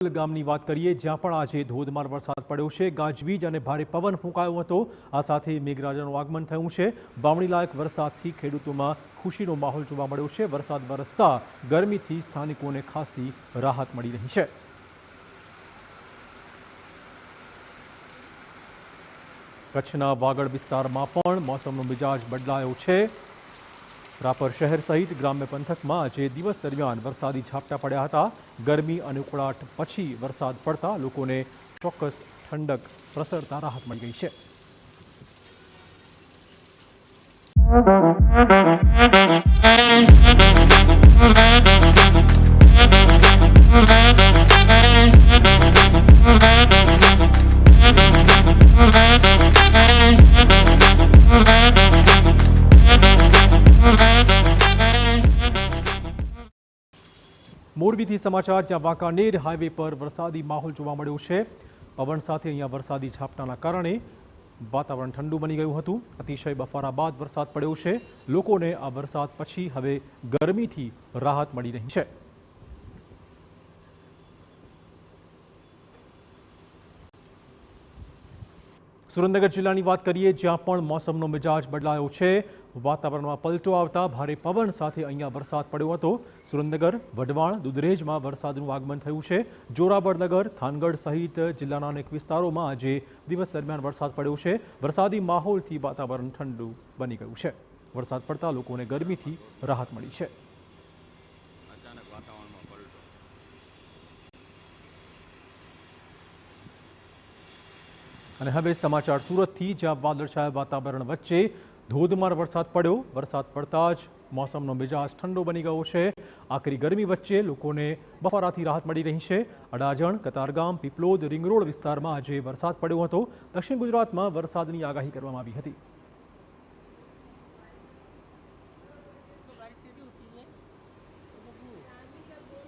ગામની વાત કરીએ જ્યાં પણ આજે ધોધમાર વરસાદ પડ્યો છે। ગાજવીજ અને ભારે પવન ફૂંકાયો હતો। આ સાથે મેઘરાજાનું આગમન થયું છે। વાવણીલાયક વરસાદથી ખેડૂતોમાં ખુશીનો માહોલ જોવા મળ્યો છે। વરસાદ વરસતા ગરમીથી સ્થાનિકોને ખાસી રાહત મળી રહી છે। કચ્છના વાગડ વિસ્તારમાં પણ મોસમનો મિજાજ બદલાયો છે। રાપર શહેર સહિત ગ્રામ્ય પંથકમાં આજે દિવસ દરમિયાન વરસાદી ઝાપટા પડ્યા હતા। ગરમી અને ઉકળાટ પછી વરસાદ પડતા લોકોને ચોક્કસ ઠંડક પ્રસરતા રાહત મળી ગઈ છે। મોરબીથી સમાચાર જ્યાં વાંકાનેર હાઈવે પર વરસાદી માહોલ જોવા મળ્યો છે। પવન સાથે અહીંયા વરસાદી ઝાપટાના કારણે વાતાવરણ ઠંડુ બની ગયું હતું। અતિશય બફારા બાદ વરસાદ પડ્યો છે। લોકોને આ વરસાદ પછી હવે ગરમીથી રાહત મળી રહી છે। સુરેન્દ્રનગર જિલ્લાની વાત કરીએ જ્યાં પણ મોસમનો મિજાજ બદલાયો છે। વાતાવરણમાં પલટો આવતા ભારે પવન સાથે અહીંયા વરસાદ પડ્યો હતો। સુરેન્દ્રનગર, વઢવાણ, દુધરેજમાં વરસાદનું આગમન થયું છે। જોરાબરનગર, થાનગઢ સહિત જિલ્લાના અનેક વિસ્તારોમાં આજે દિવસ દરમિયાન વરસાદ પડ્યો છે। વરસાદી માહોલથી વાતાવરણ ઠંડુ બની ગયું છે। વરસાદ પડતા લોકોને ગરમીથી રાહત મળી છે। અને હવે સમાચાર સુરતથી જ્યાં વાદળછાયા વાતાવરણ વચ્ચે ધોધમાર વરસાદ પડ્યો। વરસાદ પડતા જ મોસમનો મિજાજ ઠંડો બની ગયો છે। આકરી ગરમી વચ્ચે લોકોને બફારાથી રાહત મળી રહી છે। અડાજણ, કતારગામ, પીપલોદ, રિંગરોડ વિસ્તારમાં આજે વરસાદ પડ્યો હતો। દક્ષિણ ગુજરાતમાં વરસાદની આગાહી કરવામાં આવી હતી।